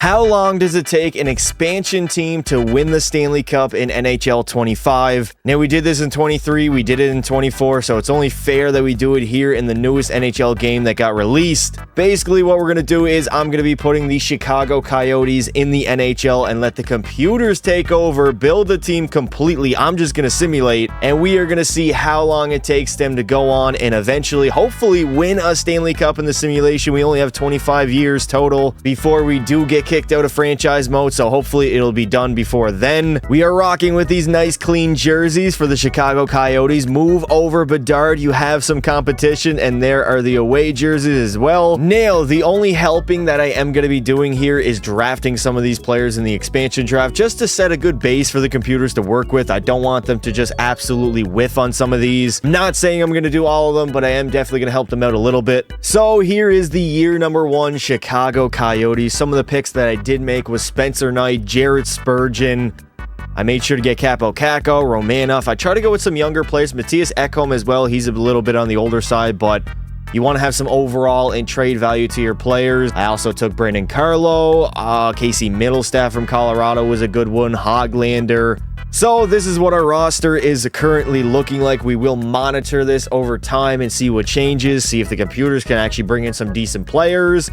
How long does it take an expansion team to win the Stanley Cup in NHL 25? Now, we did this in 23, we did it in 24, so it's only fair that we do it here in the newest NHL game that got released. Basically, what we're going to do is I'm going to be putting the Chicago Coyotes in the NHL and let the computers take over, build the team completely. I'm just going to simulate, and we are going to see how long it takes them to go on and eventually, hopefully, win a Stanley Cup in the simulation. We only have 25 years total before we do get kicked out of franchise mode, so hopefully it'll be done before then. We are rocking with these nice clean jerseys for the Chicago Coyotes. Move over, Bedard. You have some competition, and there are the away jerseys as well. Now, the only helping that I am going to be doing here is drafting some of these players in the expansion draft just to set a good base for the computers to work with. I don't want them to just absolutely whiff on some of these. I'm not saying I'm going to do all of them, but I am definitely going to help them out a little bit. So here is the year number one Chicago Coyotes. Some of the picks that I did make was Spencer Knight, Jared Spurgeon. I made sure to get Capo Caco, Romanoff. I try to go with some younger players, Matthias Ekholm as well. He's a little bit on the older side, but you want to have some overall and trade value to your players. I also took Brandon Carlo. Casey Middlestat from Colorado was a good one. Hoglander. So this is what our roster is currently looking like. We will monitor this over time and see what changes, see if the computers can actually bring in some decent players.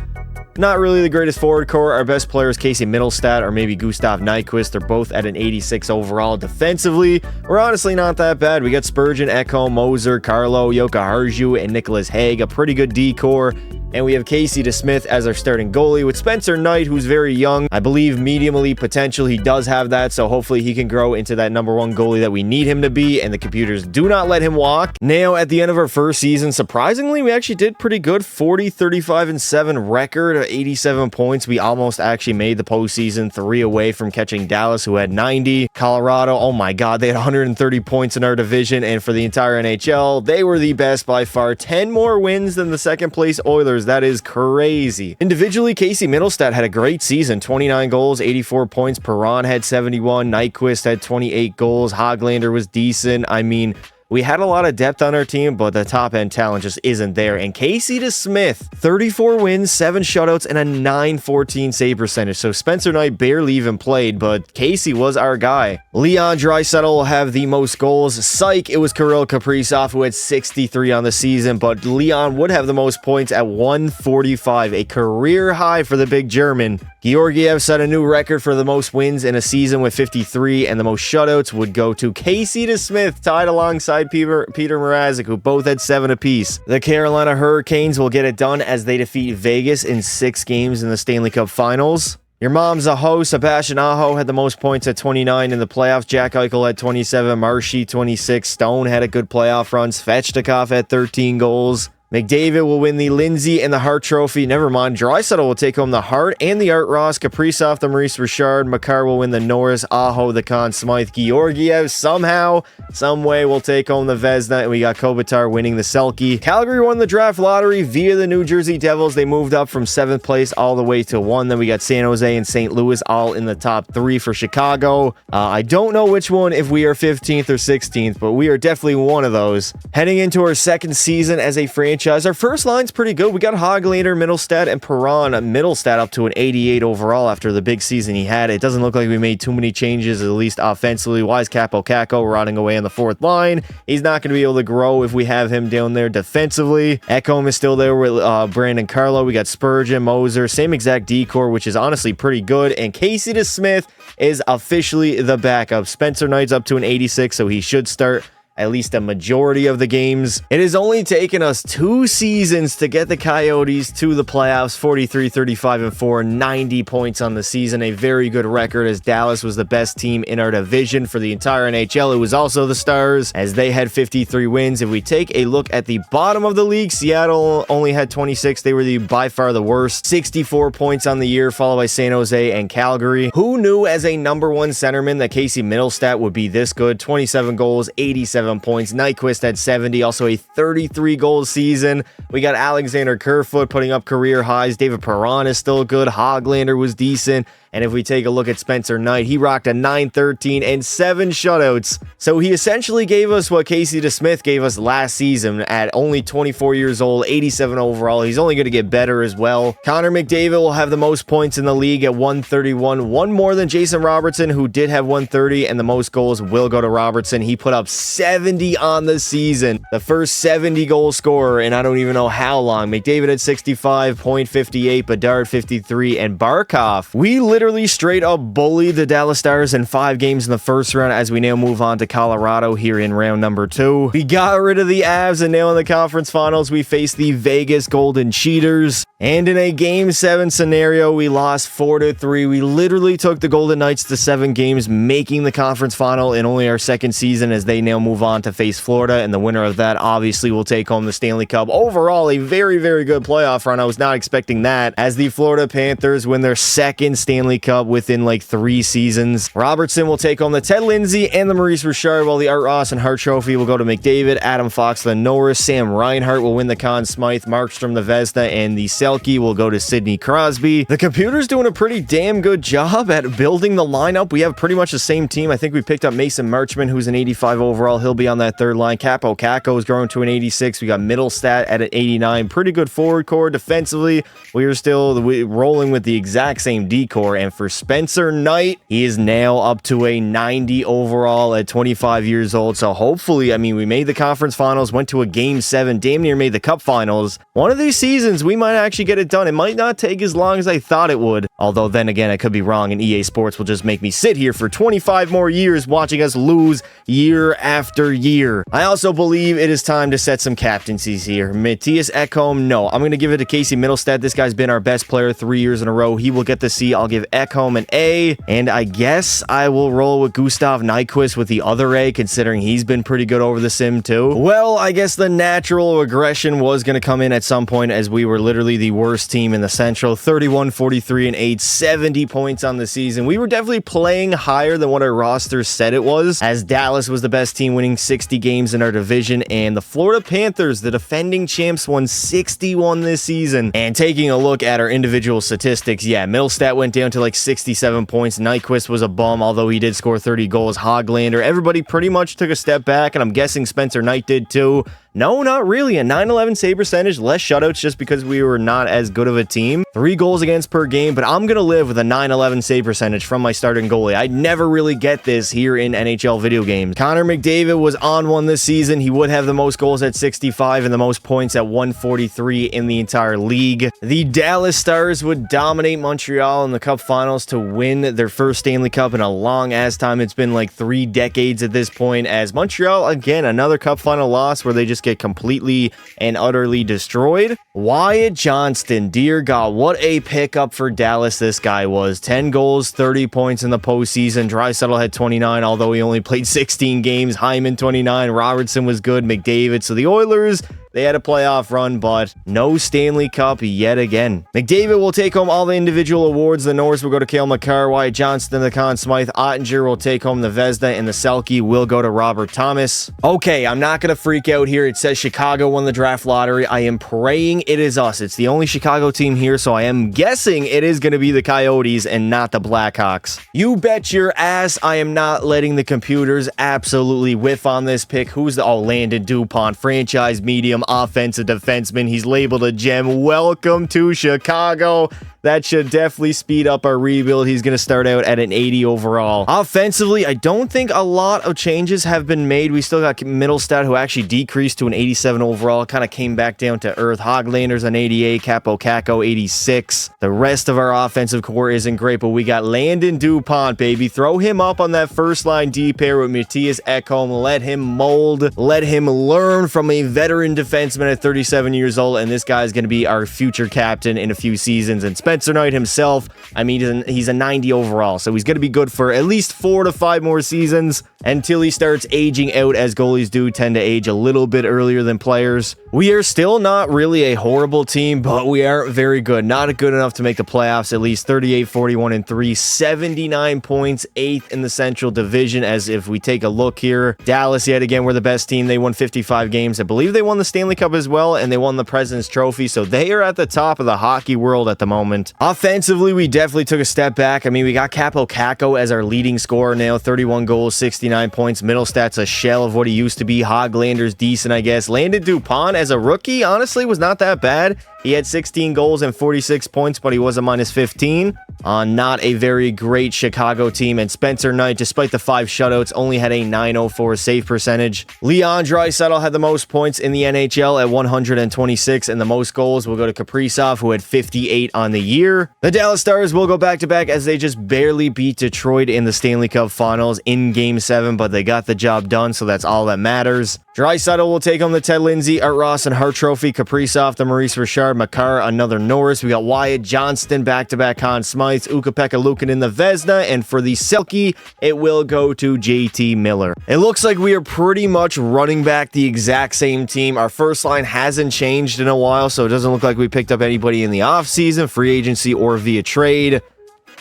Not really the greatest forward core. Our best player is Casey Middlestat or maybe Gustav Nyquist. They're both at an 86 overall. Defensively, we're honestly not that bad. We got Spurgeon, Ekholm, Moser, Carlo, Jokiharju, and Nicholas Hague. A pretty good D-core. And we have Casey DeSmith as our starting goalie with Spencer Knight, who's very young. I believe medium elite potential. He does have that, so hopefully he can grow into that number one goalie that we need him to be, and the computers do not let him walk. Now, at the end of our first season, surprisingly, we actually did pretty good. 40, 35, and 7 record, 87 points. We almost actually made the postseason, 3 away from catching Dallas, who had 90. Colorado, oh my God, they had 130 points in our division, and for the entire NHL, they were the best by far. 10 more wins than the second place Oilers. That is crazy. Individually, Casey Middlestat had a great season. 29 goals, 84 points. Perron had 71. Nyquist had 28 goals. Hoglander was decent. I mean, we had a lot of depth on our team, but the top-end talent just isn't there. And Casey DeSmith, 34 wins, 7 shutouts, and a .914 save percentage. So Spencer Knight barely even played, but Casey was our guy. Leon Draisaitl will have the most goals. Psych, it was Kirill Kaprizov who had 63 on the season, but Leon would have the most points at 145, a career high for the big German. Georgiev set a new record for the most wins in a season with 53, and the most shutouts would go to Casey DeSmith, tied alongside Peter Mrazek, who both had 7 apiece. The Carolina Hurricanes will get it done as they defeat Vegas in 6 games in the Stanley Cup Finals. Your mom's a hoe. Sebastian Aho had the most points at 29 in the playoffs. Jack Eichel had 27. Marshy 26. Stone had a good playoff run. Svechnikov had 13 goals. McDavid will win the Lindsay and the Hart Trophy. Never mind. Draisaitl will take home the Hart and the Art Ross. Kaprizov the Maurice Richard. Makar will win the Norris. Aho the Conn Smythe. Georgiev somehow, some way will take home the Vezina. And we got Kopitar winning the Selke. Calgary won the draft lottery via the New Jersey Devils. They moved up from 7th place all the way to 1. Then we got San Jose and St. Louis all in the top 3 for Chicago. I don't know which one, if we are 15th or 16th, but we are definitely one of those. Heading into our second season as a franchise, our first line's pretty good. We got Hoglander, Middlestat, and Perron. Middlestat up to an 88 overall after the big season he had. It doesn't look like we made too many changes, at least offensively. Why is Capo Caco rotting away on the 4th line? He's not going to be able to grow if we have him down there defensively. Ekholm is still there with Brandon Carlo. We got Spurgeon, Moser, same exact decor, which is honestly pretty good. And Casey DeSmith is officially the backup. Spencer Knight's up to an 86, so he should start at least a majority of the games. It has only taken us 2 seasons to get the Coyotes to the playoffs. 43, 35, and 4, 90 points on the season. A very good record, as Dallas was the best team in our division for the entire NHL. It was also the Stars, as they had 53 wins. If we take a look at the bottom of the league, Seattle only had 26. They were by far the worst. 64 points on the year, followed by San Jose and Calgary. Who knew as a number 1 centerman that Casey Middlestat would be this good? 27 goals, 87 67 points. Nyquist had 70, also a 33-goal season. We got Alexander Kerfoot putting up career highs. David Perron is still good. Hoglander was decent. And if we take a look at Spencer Knight, he rocked a 913 and 7 shutouts. So he essentially gave us what Casey DeSmith gave us last season at only 24 years old, 87 overall. He's only going to get better as well. Connor McDavid will have the most points in the league at 131, one more than Jason Robertson, who did have 130, and the most goals will go to Robertson. He put up 70 on the season, the first 70-goal scorer, and I don't even know how long. McDavid had 65, point 58, Bedard 53, and Barkov. We literally straight up bullied the Dallas Stars in 5 games in the first round as we now move on to Colorado here in round number 2. We got rid of the Avs, and now in the conference finals, we face the Vegas Golden Cheaters. And in a Game 7 scenario, we lost 4-3. We literally took the Golden Knights to 7 games, making the conference final in only our second season as they now move on to face Florida. And the winner of that obviously will take home the Stanley Cup. Overall, a very, very good playoff run. I was not expecting that as the Florida Panthers win their second Stanley Cup within like 3 seasons. Robertson will take home the Ted Lindsay and the Maurice Richard, while the Art Ross and Hart Trophy will go to McDavid, Adam Fox, the Norris, Sam Reinhart will win the Conn Smythe, Markstrom the Vezina, and the Selke will go to Sidney Crosby. The computer's doing a pretty damn good job at building the lineup. We have pretty much the same team. I think we picked up Mason Marchment, who's an 85 overall. He'll be on that third line. Capo Caco is growing to an 86. We got Middlestat at an 89. Pretty good forward core. Defensively, we are still rolling with the exact same D-core. And for Spencer Knight, he is now up to a 90 overall at 25 years old. So hopefully, I mean, we made the conference finals, went to a Game 7, damn near made the Cup finals. One of these seasons, we might actually get it done. It might not take as long as I thought it would. Although then again, I could be wrong, and EA Sports will just make me sit here for 25 more years watching us lose year after year. I also believe it is time to set some captaincies here. Matthias Ekholm, no. I'm going to give it to Casey Middlestat. This guy's been our best player 3 years in a row. He will get the C. I'll give Ekholm an A. And I guess I will roll with Gustav Nyquist with the other A, considering he's been pretty good over the sim too. Well, I guess the natural aggression was going to come in at some point as we were literally the worst team in the Central. 31, 43, and 8, 70 points on the season. We were definitely playing higher than what our roster said it was, as Dallas was the best team, winning 60 games in our division, and the Florida Panthers, the defending champs, won 61 this season. And taking a look at our individual statistics, yeah, Middlestat went down to like 67 points. Nyquist was a bum, although he did score 30 goals. Hoglander, everybody pretty much took a step back, and I'm guessing Spencer Knight did too. No, not really. A 911 save percentage, less shutouts just because we were not as good of a team. 3 goals against per game, but I'm going to live with a 911 save percentage from my starting goalie. I never really get this here in NHL video games. Connor McDavid was on one this season. He would have the most goals at 65 and the most points at 143 in the entire league. The Dallas Stars would dominate Montreal in the Cup Finals to win their first Stanley Cup in a long-ass time. It's been like 3 decades at this point, as Montreal, again, another Cup Final loss where they just get completely and utterly destroyed. Wyatt Johnston, dear God, what a pickup for Dallas this guy was. 10 goals, 30 points in the postseason. Draisaitl had 29, although he only played 16 games. Hyman 29, Robertson was good, McDavid. So the Oilers, they had a playoff run, but no Stanley Cup yet again. McDavid will take home all the individual awards. The Norris will go to Cale Makar, Wyatt Johnston, the Conn Smythe. Ottinger will take home the Vezina, and the Selke will go to Robert Thomas. Okay, I'm not going to freak out here. It says Chicago won the draft lottery. I am praying it is us. It's the only Chicago team here, so I am guessing it is going to be the Coyotes and not the Blackhawks. You bet your ass I am not letting the computers absolutely whiff on this pick. Who's the... Oh, Landon Dupont, franchise medium offensive defenseman. He's labeled a gem. Welcome to Chicago. That should definitely speed up our rebuild. He's going to start out at an 80 overall. Offensively, I don't think a lot of changes have been made. We still got Middlestat, who actually decreased to an 87 overall. Kind of came back down to earth. Hoglander's an 88. Capo Caco, 86. The rest of our offensive core isn't great, but we got Landon Dupont, baby. Throw him up on that first line D pair with Matthias Ekholm. Let him mold. Let him learn from a veteran defenseman at 37 years old, and this guy's going to be our future captain in a few seasons. And Spencer Knight himself, I mean, he's a 90 overall, so he's going to be good for at least 4 to 5 more seasons. until he starts aging out, as goalies do tend to age a little bit earlier than players. We are still not really a horrible team, but we aren't very good. Not good enough to make the playoffs, at least 38, 41, and 3, 79 points, 8th in the Central Division. As if we take a look here, Dallas, yet again, we're the best team. They won 55 games. I believe they won the Stanley Cup as well, and they won the President's Trophy, so they are at the top of the hockey world at the moment. Offensively, we definitely took a step back. I mean, we got Kaapo Kakko as our leading scorer now, 31 goals, 69 points. Middlestat's a shell of what he used to be. Hoglander's decent, I guess. Landon Dupont as a rookie, honestly, was not that bad. He had 16 goals and 46 points, but he was a minus 15 on not a very great Chicago team. And Spencer Knight, despite the 5 shutouts, only had a .904 save percentage. Leon Draisaitl had the most points in the NHL at 126, and the most goals will go to Kaprizov, who had 58 on the year. The Dallas Stars will go back-to-back as they just barely beat Detroit in the Stanley Cup Finals in Game 7, but they got the job done, so that's all that matters. Draisaitl will take home the Ted Lindsay, Art Ross, and Hart Trophy. Kaprizov, the Maurice Richard, Makar, another Norris. We got Wyatt Johnston, back-to-back Conn Smythes, Ukko-Pekka Luukkonen, the Vezina, and for the Selke, it will go to JT Miller. It looks like we are pretty much running back the exact same team. Our first line hasn't changed in a while, so it doesn't look like we picked up anybody in the offseason, free agency, or via trade.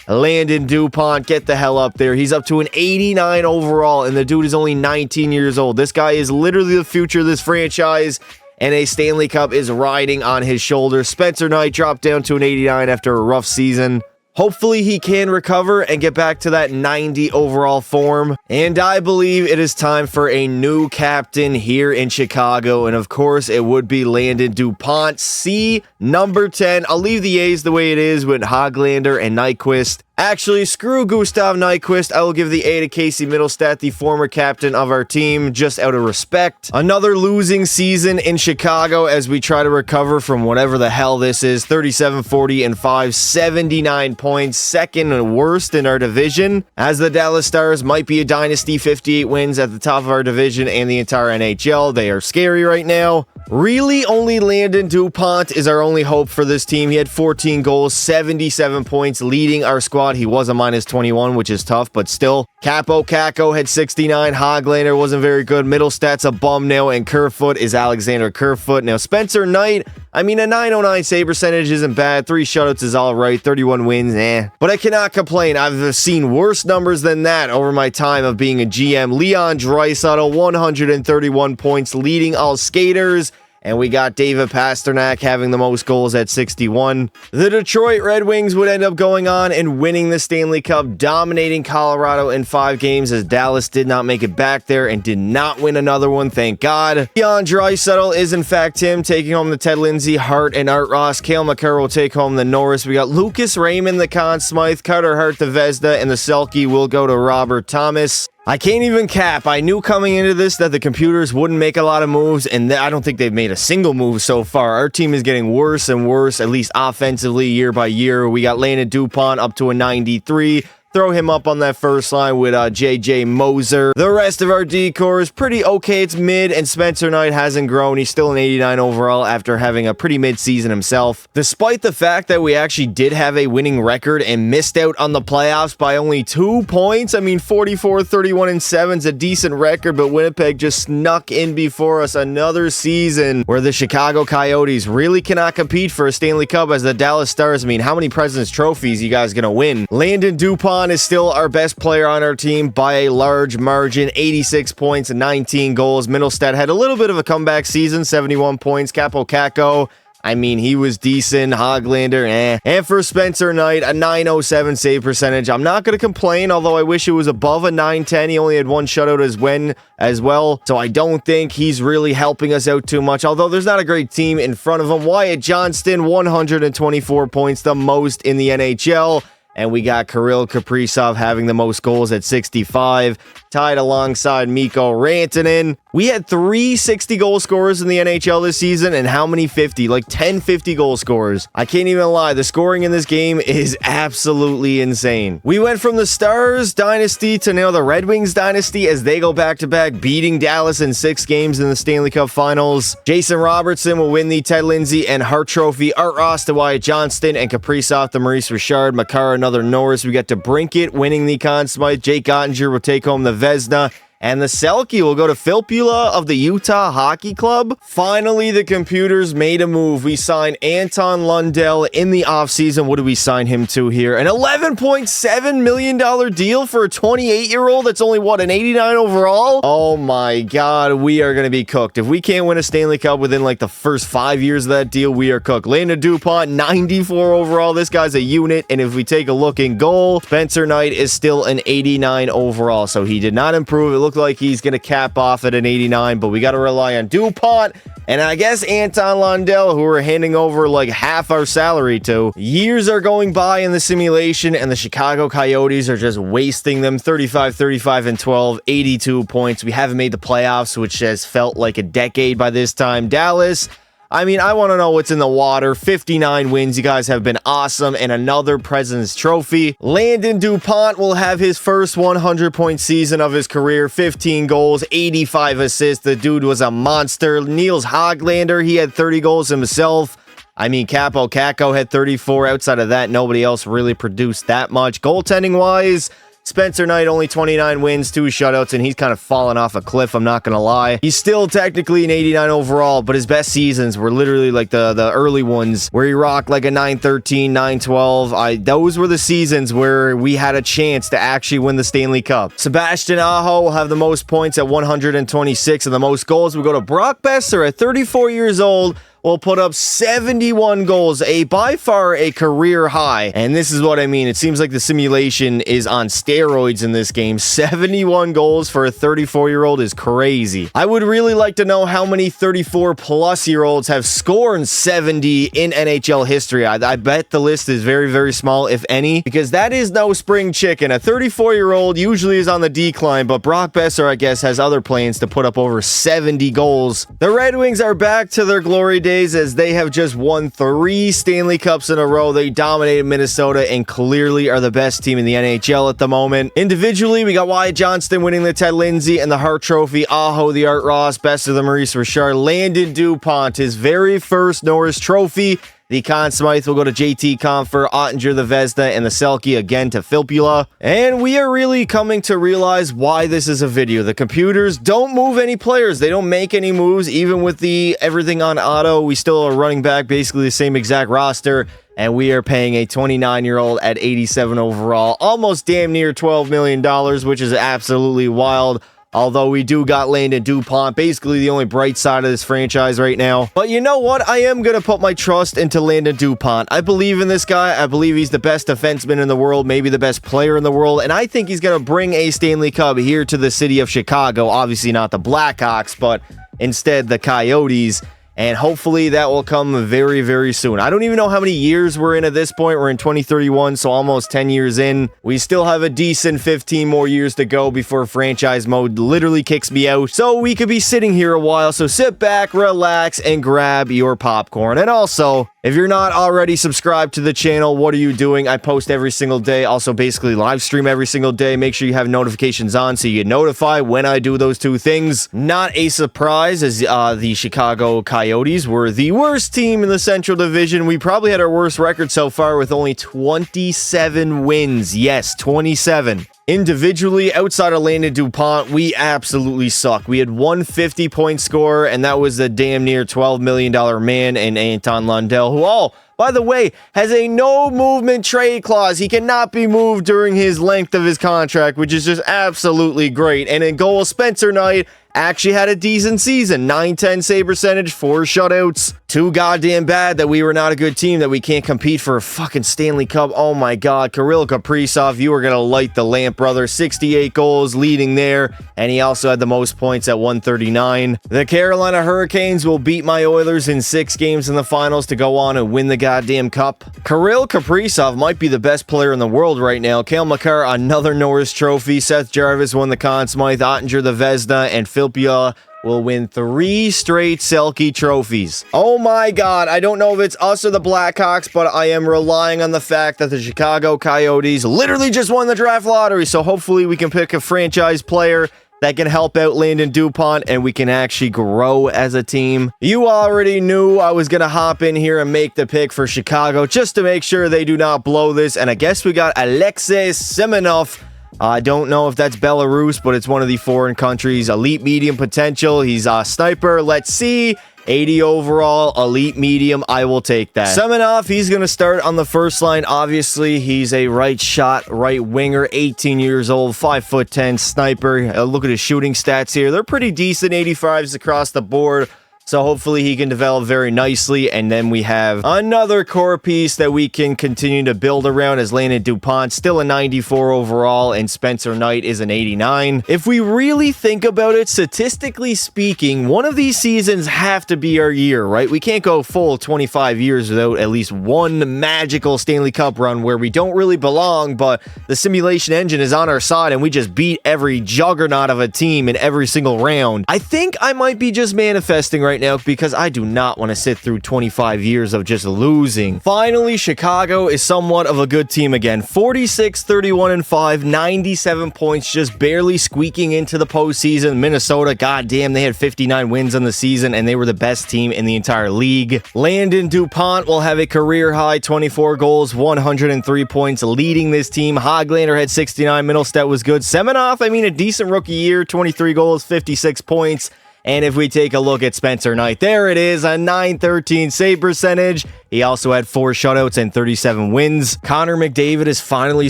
Landon Dupont, get the hell up there. He's up to an 89 overall, and the dude is only 19 years old. This guy is literally the future of this franchise, and a Stanley Cup is riding on his shoulders. Spencer Knight dropped down to an 89 after a rough season. Hopefully he can recover and get back to that 90 overall form. And I believe it is time for a new captain here in Chicago. And of course, it would be Landon Dupont, C, number 10. I'll leave the A's the way it is with Hoglander and Nyquist. Actually, screw Gustav Nyquist. I will give the A to Casey Middlestat, the former captain of our team, just out of respect. Another losing season in Chicago as we try to recover from whatever the hell this is. 37, 40, and 5, 79 points, second worst in our division. As the Dallas Stars might be a dynasty, 58 wins at the top of our division and the entire NHL. They are scary right now. Really, only Landon Dupont is our only hope for this team. He had 14 goals, 77 points, leading our squad. He was a minus 21, which is tough, but still. Kaapo Kakko had 69. Hoglander wasn't very good. Middlestat's a bum now, and Kerfoot is Alexander Kerfoot. Now, Spencer Knight, I mean, a 909 save percentage isn't bad. 3 shutouts is all right. 31 wins, But I cannot complain. I've seen worse numbers than that over my time of being a GM. Leon Draisaitl, 131 points, leading all skaters. And we got David Pastrnak having the most goals at 61. The Detroit Red Wings would end up going on and winning the Stanley Cup, dominating Colorado in 5 games as Dallas did not make it back there and did not win another one, thank God. Leon Draisaitl is in fact him, taking home the Ted Lindsay, Hart, and Art Ross. Cale Makar will take home the Norris. We got Lucas Raymond, the Conn Smythe, Carter Hart, the Vezina, and the Selke will go to Robert Thomas. I can't even cap. I knew coming into this that the computers wouldn't make a lot of moves, and I don't think they've made a single move so far. Our team is getting worse and worse, at least offensively, year by year. We got Landon Dupont up to a 93. Throw him up on that first line with J.J. Moser. The rest of our decor is pretty okay. It's mid, and Spencer Knight hasn't grown. He's still an 89 overall after having a pretty mid-season himself. Despite the fact that we actually did have a winning record and missed out on the playoffs by only 2 points. I mean, 44, 31, and 7 is a decent record, but Winnipeg just snuck in before us another season where the Chicago Coyotes really cannot compete for a Stanley Cup as the Dallas Stars. I mean, how many President's Trophies you guys gonna win? Landon Dupont is still our best player on our team by a large margin, 86 points and 19 goals. Middlestat had a little bit of a comeback season, 71 points. Kaapo Kakko, I mean, he was decent. Hoglander, And for Spencer Knight, a 907 save percentage. I'm not going to complain, although I wish it was above a 910. He only had 1 shutout as well, so I don't think he's really helping us out too much, although there's not a great team in front of him. Wyatt Johnston, 124 points, the most in the NHL. And we got Kirill Kaprizov having the most goals at 65, tied alongside Mikko Rantanen. We had 3 60-goal scorers in the NHL this season, and how many 50? Like 10 50-goal scorers. I can't even lie. The scoring in this game is absolutely insane. We went from the Stars dynasty to now the Red Wings dynasty as they go back-to-back, beating Dallas in 6 games in the Stanley Cup Finals. Jason Robertson will win the Ted Lindsay and Hart Trophy. Art Ross to Wyatt Johnston, and Kaprizov the Maurice Richard. Makar another Norris. We got DeBrincat winning the Conn Smythe. Jake Ottinger will take home the Vezina. And the Selke will go to Filppula of the Utah Hockey Club. Finally, the computers made a move. We signed Anton Lundell in the offseason. What did we sign him to here? An $11.7 million deal for a 28-year-old that's only, what, an 89 overall? Oh my God, we are going to be cooked. If we can't win a Stanley Cup within like the first 5 years of that deal, we are cooked. Landon Dupont, 94 overall. This guy's a unit. And if we take a look in goal, Spencer Knight is still an 89 overall. So he did not improve. It looked like he's going to cap off at an 89, but we got to rely on Dupont and I guess Anton Lundell, who we're handing over like half our salary to. Years are going by in the simulation, and the Chicago Coyotes are just wasting them. 35, 35, and 12, 82 points. We haven't made the playoffs, which has felt like a decade by this time. Dallas, I mean, I want to know what's in the water. 59 wins. You guys have been awesome. And another President's Trophy. Landon Dupont will have his first 100-point season of his career. 15 goals, 85 assists. The dude was a monster. Niels Hoglander, he had 30 goals himself. I mean, Capo Caco had 34. Outside of that, nobody else really produced that much. Goaltending-wise, Spencer Knight, only 29 wins, 2 shutouts, and he's kind of fallen off a cliff, I'm not going to lie. He's still technically an 89 overall, but his best seasons were literally like the early ones where he rocked like a 9-13, 9-12. Those were the seasons where we had a chance to actually win the Stanley Cup. Sebastian Aho will have the most points at 126, and the most goals will go to Brock Besser at 34 years old. Will put up 71 goals, by far a career high. And this is what I mean. It seems like the simulation is on steroids in this game. 71 goals for a 34-year-old is crazy. I would really like to know how many 34-plus-year-olds have scored 70 in NHL history. I bet the list is very, very small, if any, because that is no spring chicken. A 34-year-old usually is on the decline, but Brock Besser, I guess, has other plans to put up over 70 goals. The Red Wings are back to their glory days, as they have just won 3 Stanley Cups in a row. They dominated Minnesota and clearly are the best team in the NHL at the moment. Individually, we got Wyatt Johnston winning the Ted Lindsay and the Hart Trophy. Aho, the Art Ross, best of the Maurice Richard. Landon Dupont, his very first Norris Trophy. The Conn Smythe will go to JT Compher, Ottinger the Vezina, and the Selke again to Filppula. And we are really coming to realize why this is a video. The computers don't move any players. They don't make any moves. Even with the everything on auto, we still are running back basically the same exact roster. And we are paying a 29-year-old at 87 overall. Almost damn near $12 million, which is absolutely wild. Although we do got Landon Dupont, basically the only bright side of this franchise right now. But you know what? I am going to put my trust into Landon Dupont. I believe in this guy. I believe he's the best defenseman in the world, maybe the best player in the world. And I think he's going to bring a Stanley Cup here to the city of Chicago. Obviously not the Blackhawks, but instead the Coyotes. And hopefully that will come very, very soon. I don't even know how many years we're in at this point. We're in 2031, so almost 10 years in. We still have a decent 15 more years to go before franchise mode literally kicks me out. So we could be sitting here a while. So sit back, relax, and grab your popcorn. And also, if you're not already subscribed to the channel, what are you doing? I post every single day. Also, basically live stream every single day. Make sure you have notifications on so you get notified when I do those 2 things. Not a surprise, as the Chicago Coyotes were the worst team in the Central Division. We probably had our worst record so far with only 27 wins. Yes, 27. Individually, outside of Landon Dupont, we absolutely suck. We had one 50-point scorer, and that was the damn near $12 million man in Anton Lundell, who, by the way, has a no-movement trade clause. He cannot be moved during his length of his contract, which is just absolutely great. And in goal, Spencer Knight actually had a decent season. 9-10 save percentage, 4 shutouts. Too goddamn bad that we were not a good team, that we can't compete for a fucking Stanley Cup. Oh my God. Kirill Kaprizov, you are going to light the lamp, brother. 68 goals leading there. And he also had the most points at 139. The Carolina Hurricanes will beat my Oilers in 6 games in the finals to go on and win the goddamn cup. Kirill Kaprizov might be the best player in the world right now. Cale Makar, another Norris Trophy. Seth Jarvis won the Conn Smythe. Ottinger the Vezina, and Filppula will win 3 straight Selke trophies. Oh my God, I don't know if it's us or the Blackhawks, but I am relying on the fact that the Chicago Coyotes literally just won the draft lottery, so hopefully we can pick a franchise player that can help out Landon Dupont, and we can actually grow as a team. You already knew I was going to hop in here and make the pick for Chicago just to make sure they do not blow this, and I guess we got Alexei Semenov I don't know if that's Belarus, but it's one of the foreign countries. Elite medium potential. He's a sniper. Let's see. 80 overall, elite medium. I will take that. Semenov, he's going to start on the first line. Obviously, he's a right shot, right winger, 18 years old, 5'10" sniper. Look at his shooting stats here. They're pretty decent, 85s across the board. So hopefully he can develop very nicely. And then we have another core piece that we can continue to build around as Landon Dupont, still a 94 overall, and Spencer Knight is an 89. If we really think about it, statistically speaking, one of these seasons have to be our year, right? We can't go full 25 years without at least one magical Stanley Cup run where we don't really belong, but the simulation engine is on our side and we just beat every juggernaut of a team in every single round. I think I might be just manifesting right now because I do not want to sit through 25 years of just losing. Finally, Chicago is somewhat of a good team again. 46, 31, and 5, 97 points, just barely squeaking into the postseason. Minnesota, goddamn, they had 59 wins on the season and they were the best team in the entire league. Landon Dupont will have a career high 24 goals, 103 points, leading this team. Hoglander had 69, Middlestead was good. Semenov, I mean, a decent rookie year, 23 goals, 56 points. And if we take a look at Spencer Knight, there it is, a 913 save percentage. He also had 4 shutouts and 37 wins. Connor McDavid is finally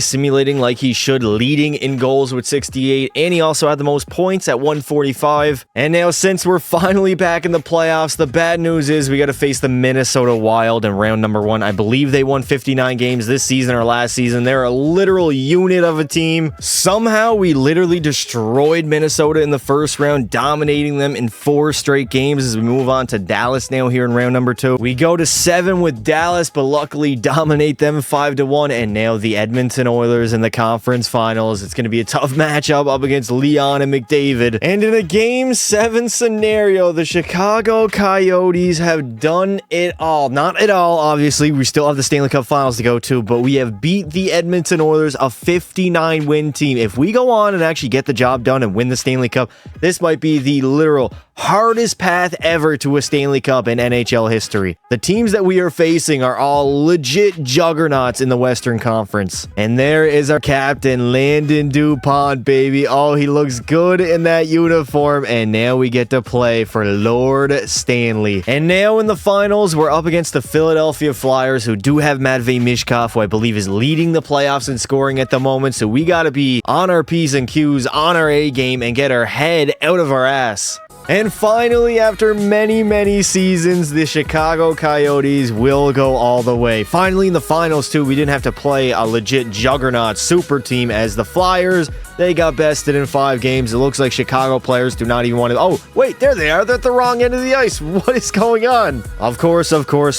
simulating like he should, leading in goals with 68, and he also had the most points at 145. And now, since we're finally back in the playoffs, the bad news is we got to face the Minnesota Wild in round number 1. I believe they won 59 games this season or last season. They're a literal unit of a team. Somehow, we literally destroyed Minnesota in the first round, dominating them in 4 straight games as we move on to Dallas now here in round number 2. We go to 7 with Dallas, but luckily dominate them 5-1, and now the Edmonton Oilers in the conference finals. It's going to be a tough matchup up against Leon and McDavid. And in a game 7 scenario, the Chicago Coyotes have done it all. Not at all, obviously. We still have the Stanley Cup finals to go to, but we have beat the Edmonton Oilers, a 59-win team. If we go on and actually get the job done and win the Stanley Cup, this might be the literal hardest path ever to a Stanley Cup in NHL history. The teams that we are facing are all legit juggernauts in the Western Conference. And there is our captain, Landon Dupont, baby. Oh, he looks good in that uniform. And now we get to play for Lord Stanley. And now in the finals, we're up against the Philadelphia Flyers, who do have Matvei Michkov, who I believe is leading the playoffs in scoring at the moment. So we got to be on our P's and Q's, on our A game, and get our head out of our ass. And finally, after many, many seasons, the Chicago Coyotes will go all the way. Finally, in the finals, too, we didn't have to play a legit juggernaut super team as the Flyers. They got bested in 5 games. It looks like Chicago players do not even want to... Oh, wait, there they are. They're at the wrong end of the ice. What is going on? Of course,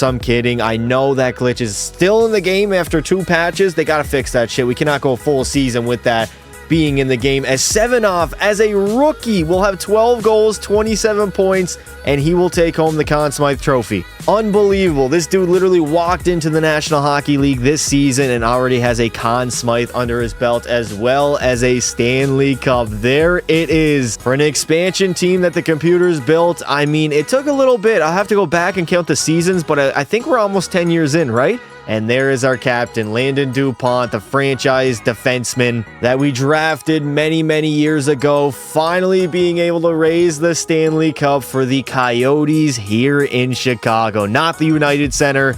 I'm kidding. I know that glitch is still in the game after 2 patches. They got to fix that shit. We cannot go full season with that being in the game, as Semenov, as a rookie, will have 12 goals, 27 points, and he will take home the Conn Smythe Trophy. Unbelievable. This dude literally walked into the National Hockey League this season and already has a Conn Smythe under his belt, as well as a Stanley Cup. There it is. For an expansion team that the computers built, I mean, it took a little bit. I'll have to go back and count the seasons, but I think we're almost 10 years in, right? And there is our captain, Landon Dupont, the franchise defenseman that we drafted many, many years ago, finally being able to raise the Stanley Cup for the Coyotes here in Chicago, not the United Center.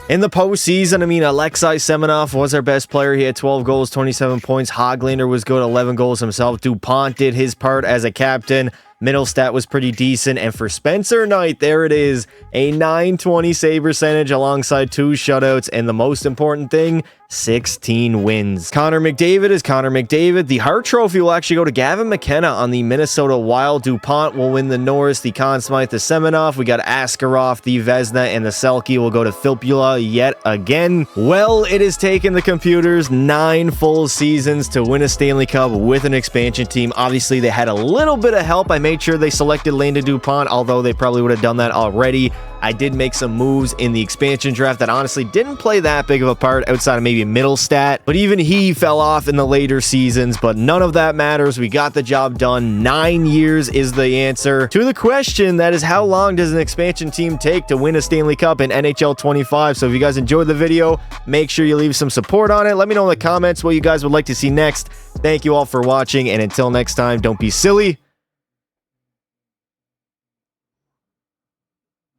In the postseason, I mean, Alexei Semenov was our best player. He had 12 goals, 27 points. Hoglander was good, 11 goals himself. Dupont did his part as a captain. Middlestead was pretty decent. And for Spencer Knight, there it is, a 920 save percentage alongside 2 shutouts. And the most important thing, 16 wins. Connor McDavid is Connor McDavid. The Hart Trophy will actually go to Gavin McKenna on the Minnesota Wild. Dupont will win the Norris, the Conn Smythe, the Semenov. We got Askarov, the Vezina, and the Selke will go to Filppula yet again. Well, it has taken the computers 9 full seasons to win a Stanley Cup with an expansion team. Obviously, they had a little bit of help. I made made sure they selected Landon Dupont, although they probably would have done that already. I did make some moves in the expansion draft that honestly didn't play that big of a part outside of maybe middle stat, but even he fell off in the later seasons, but none of that matters. We got the job done. 9 years is the answer to the question that is, how long does an expansion team take to win a Stanley Cup in NHL 25? So if you guys enjoyed the video, make sure you leave some support on it. Let me know in the comments what you guys would like to see next. Thank you all for watching, and until next time, don't be silly.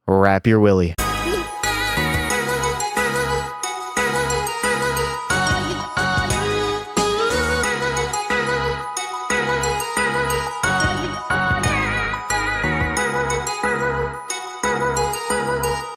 Wrap your willy.